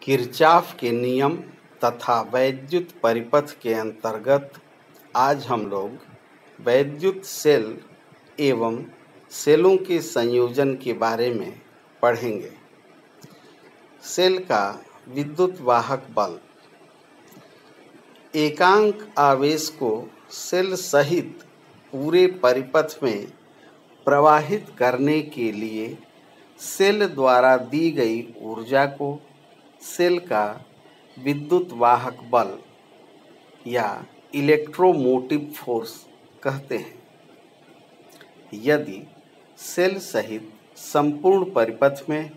Kirchhoff के नियम तथा वैद्युत परिपथ के अंतर्गत आज हम लोग वैद्युत सेल एवं सेलों के संयोजन के बारे में पढ़ेंगे। सेल का विद्युत वाहक बल। एकांक आवेश को सेल सहित पूरे परिपथ में प्रवाहित करने के लिए सेल द्वारा दी गई ऊर्जा को सेल का विद्युत वाहक बल या इलेक्ट्रोमोटिव फोर्स कहते हैं। यदि सेल सहित संपूर्ण परिपथ में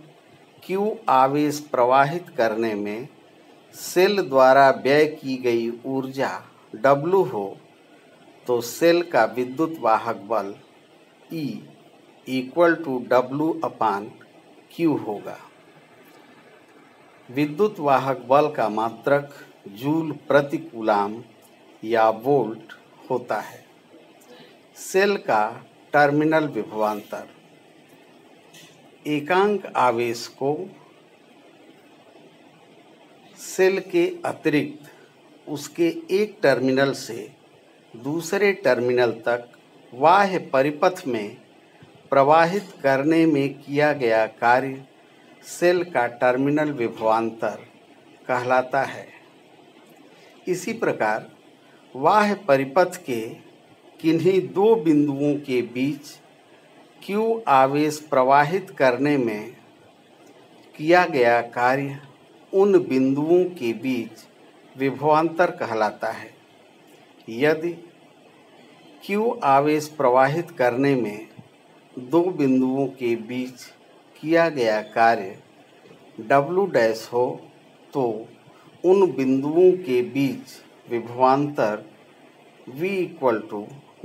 Q आवेश प्रवाहित करने में सेल द्वारा व्यय की गई ऊर्जा W हो तो सेल का विद्युत वाहक बल E = W/Q होगा। विद्युत वाहक बल का मात्रक जूल प्रति कूलाम या वोल्ट होता है। सेल का टर्मिनल विभवांतर। एकांक आवेश को सेल के अतिरिक्त उसके एक टर्मिनल से दूसरे टर्मिनल तक बाह्य परिपथ में प्रवाहित करने में किया गया कार्य सेल का टर्मिनल विभवांतर कहलाता है। इसी प्रकार बाह्य परिपथ के किन्हीं दो बिंदुओं के बीच Q आवेश प्रवाहित करने में किया गया कार्य उन बिंदुओं के बीच विभवांतर कहलाता है। यदि Q आवेश प्रवाहित करने में दो बिंदुओं के बीच किया गया कार्य W' हो तो उन बिंदुओं के बीच विभवांतर V =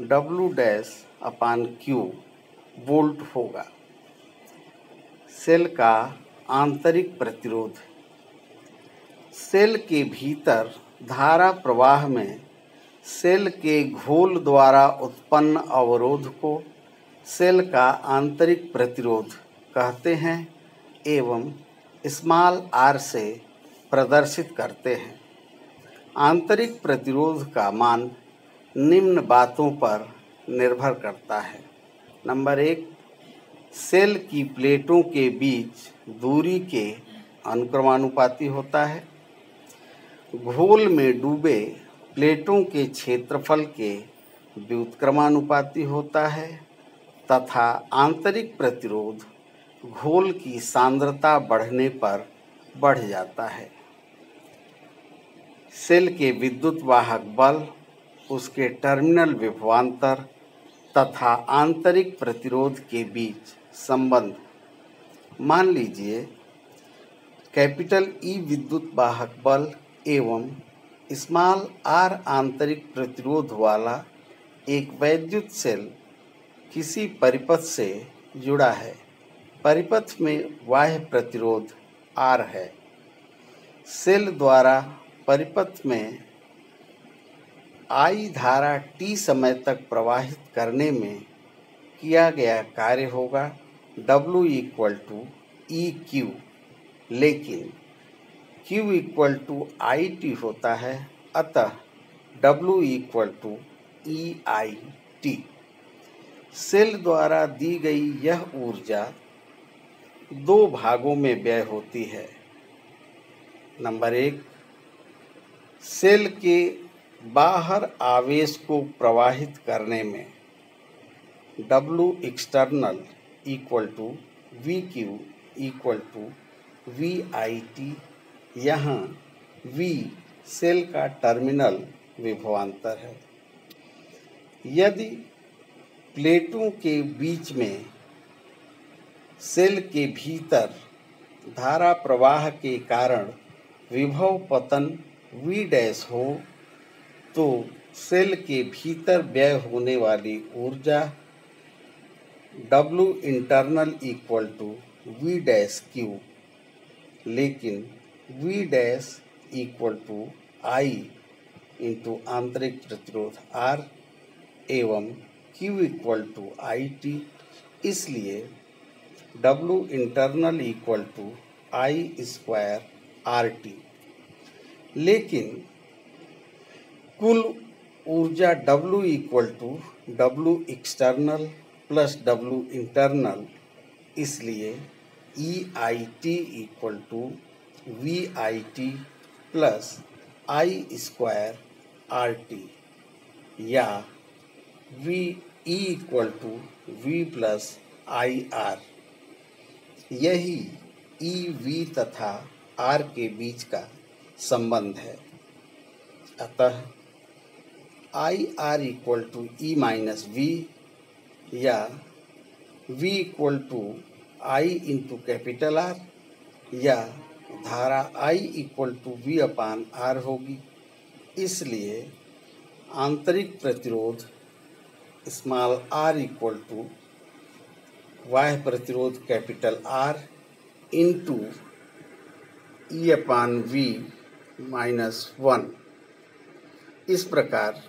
W'/Q वोल्ट होगा। सेल का आंतरिक प्रतिरोध। सेल के भीतर धारा प्रवाह में सेल के घोल द्वारा उत्पन्न अवरोध को सेल का आंतरिक प्रतिरोध कहते हैं एवं r से प्रदर्शित करते हैं। आंतरिक प्रतिरोध का मान निम्न बातों पर निर्भर करता है। नंबर 1, सेल की प्लेटों के बीच दूरी के अनुक्रमानुपाती होता है। घोल में डूबे प्लेटों के क्षेत्रफल के व्युत्क्रमानुपाती होता है तथा आंतरिक प्रतिरोध घोल की सांद्रता बढ़ने पर बढ़ जाता है। सेल के विद्युत वाहक बल, उसके टर्मिनल विभवांतर तथा आंतरिक प्रतिरोध के बीच संबंध। मान लीजिए E विद्युत वाहक बल एवं r आंतरिक प्रतिरोध वाला एक वैद्युत सेल किसी परिपथ से जुड़ा है। परिपथ में बाह्य प्रतिरोध R है। सेल द्वारा परिपथ में I धारा T समय तक प्रवाहित करने में किया गया कार्य होगा W = EQ, लेकिन Q = IT होता है, अतः W = EIT। सेल द्वारा दी गई यह ऊर्जा दो भागों में व्यय होती है। नंबर 1, सेल के बाहर आवेश को प्रवाहित करने में W external = VQ = VIT। यहाँ V सेल का टर्मिनल विभवांतर है। यदि प्लेटों के बीच में सेल के भीतर धारा प्रवाह के कारण विभव पतन V' हो तो सेल के भीतर व्यय होने वाली ऊर्जा W internal = V'/Q, लेकिन V' = I × आंतरिक प्रतिरोध R एवं Q = IT। इसलिए W internal = I² RT। लेकिन कुल ऊर्जा W equal to W external plus W internal, इसलिए EIT equal to VIT plus I square RT, या VE equal to V plus IR। यही EV तथा R के बीच का संबंध है। अतः IR equal to E minus V, या V equal to I into capital R, या धारा I equal to V upon R होगी। इसलिए आंतरिक प्रतिरोध स्मॉल r इक्वल टू बाह्य प्रतिरोध कैपिटल R इंटू E अपान V माइनस 1। इस प्रकार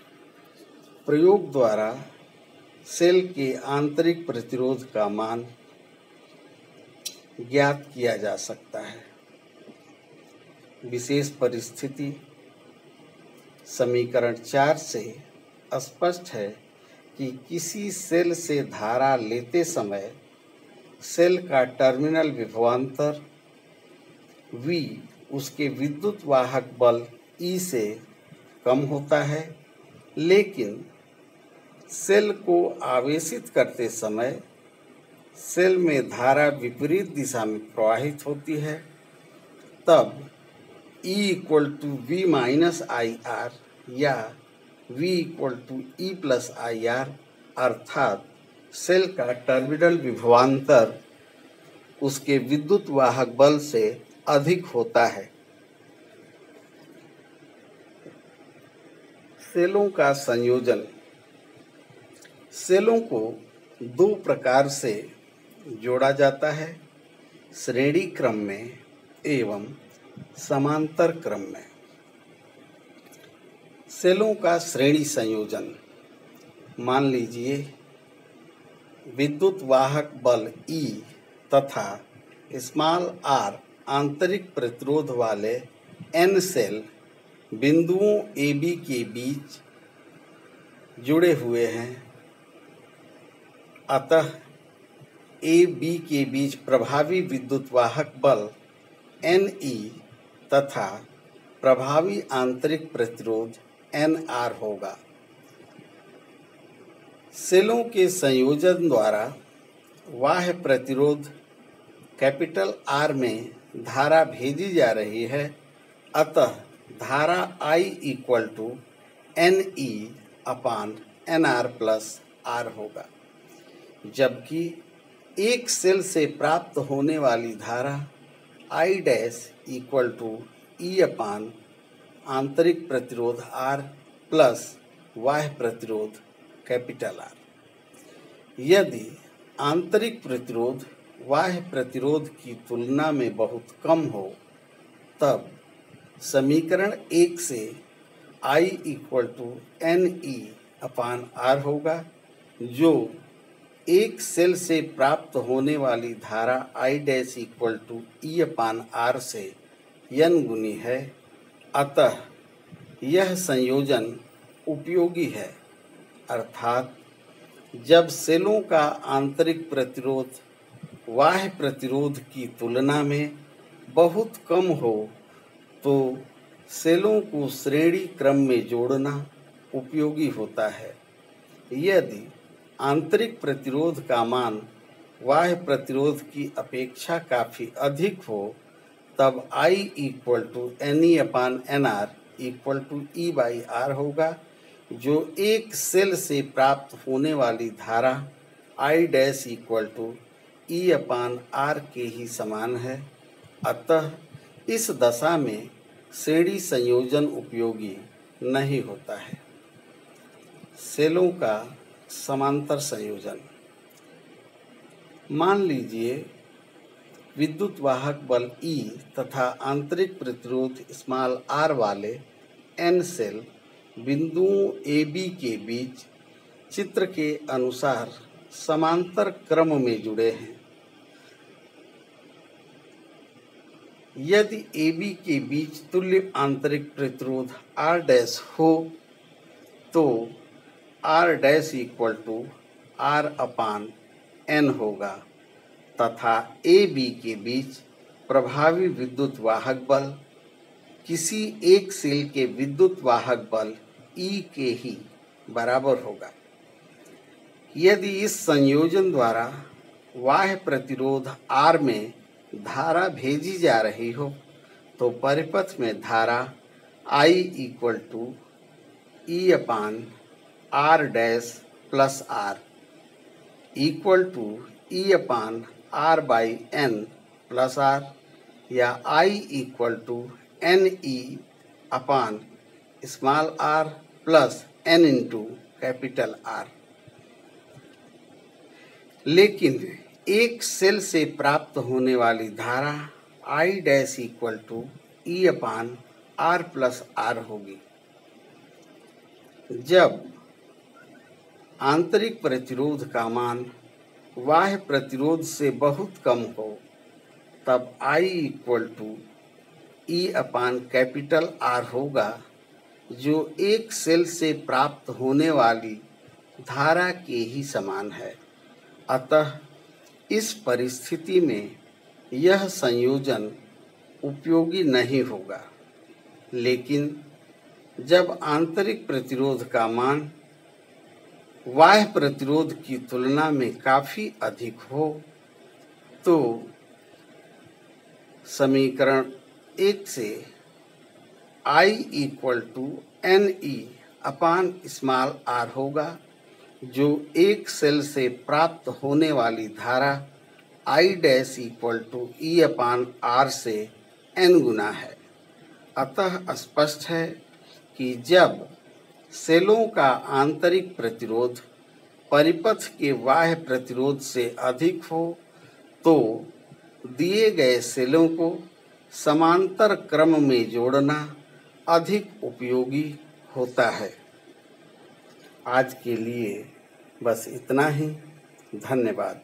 प्रयोग द्वारा सेल के आंतरिक प्रतिरोध का मान ज्ञात किया जा सकता है। विशेष परिस्थिति समीकरण 4 से स्पष्ट है कि किसी सेल से धारा लेते समय सेल का टर्मिनल विभवांतर V उसके विद्युत वाहक बल E से कम होता है, लेकिन सेल को आवेशित करते समय सेल में धारा विपरीत दिशा में प्रवाहित होती है। तब E equal to V minus IR या V equal to E plus IR, अर्थात सेल का टर्मिनल विभवांतर उसके विद्युत वाहक बल से अधिक होता है। सेलों का संयोजन। सेलों को दो प्रकार से जोड़ा जाता है, श्रेणी क्रम में एवं समांतर क्रम में। सेलों का श्रेणी संयोजन। मान लीजिए विद्युत वाहक बल E तथा स्मॉल r आंतरिक प्रतिरोध वाले N सेल बिंदुओं AB के बीच जुड़े हुए हैं। अतः AB के बीच प्रभावी विद्युत वाहक बल NE तथा प्रभावी आंतरिक प्रतिरोध NR होगा। सेलों के संयोजन द्वारा बाह्य प्रतिरोध कैपिटल R में धारा भेजी जा रही है। अतः धारा I equal to NE upon NR plus R होगा, जबकि एक सेल से प्राप्त होने वाली धारा I dash equal to E upon आंतरिक प्रतिरोध R प्लस बाह्य प्रतिरोध कैपिटल R। यदि आंतरिक प्रतिरोध बाह्य प्रतिरोध की तुलना में बहुत कम हो, तब समीकरण 1 से I equal to NE upon R होगा, जो एक सेल से प्राप्त होने वाली धारा I dash equal to E upon R से n गुनी है। अतः यह संयोजन उपयोगी है, अर्थात जब सेलों का आंतरिक प्रतिरोध बाह्य प्रतिरोध की तुलना में बहुत कम हो, तो सेलों को श्रेणी क्रम में जोड़ना उपयोगी होता है। यदि आंतरिक प्रतिरोध का मान बाह्य प्रतिरोध की अपेक्षा काफ़ी अधिक हो, तब I equal to NE upon NR equal to E by R होगा, जो एक सेल से प्राप्त होने वाली धारा I dash equal to E upon R के ही समान है। अतः इस दशा में श्रेणी संयोजन उपयोगी नहीं होता है। सेलों का समांतर संयोजन। मान लीजिए विद्युत वाहक बल E तथा आंतरिक प्रतिरोध स्मॉल r वाले N सेल बिंदुओं AB के बीच चित्र के अनुसार समांतर क्रम में जुड़े हैं। यदि AB के बीच तुल्य आंतरिक प्रतिरोध R डैश हो तो R dash equal to R upon N होगा तथा AB के बीच प्रभावी विद्युत वाहक बल किसी एक सेल के विद्युत वाहक बल E के ही बराबर होगा। यदि इस संयोजन द्वारा बाह्य प्रतिरोध R में धारा भेजी जा रही हो तो परिपथ में धारा I equal to E upon R dash plus R equal to E upon R by N plus R या I equal to NE upon small r plus N into capital R। लेकिन एक सेल से प्राप्त होने वाली धारा I dash equal to E upon R plus R होगी। जब आंतरिक प्रतिरोध का मान बाह्य प्रतिरोध से बहुत कम हो तब I equal to E upon capital R होगा जो एक सेल से प्राप्त होने वाली धारा के ही समान है। अतः इस परिस्थिति में यह संयोजन उपयोगी नहीं होगा। लेकिन जब आंतरिक प्रतिरोध का मान बाह्य प्रतिरोध की तुलना में काफ़ी अधिक हो तो समीकरण 1 से I equal to NE upon small r होगा जो एक सेल से प्राप्त होने वाली धारा I dash equal to E upon R से N गुना है। अतः स्पष्ट है कि जब सेलों का आंतरिक प्रतिरोध परिपथ के बाह्य प्रतिरोध से अधिक हो तो दिए गए सेलों को समांतर क्रम में जोड़ना अधिक उपयोगी होता है। आज के लिए बस इतना ही। धन्यवाद।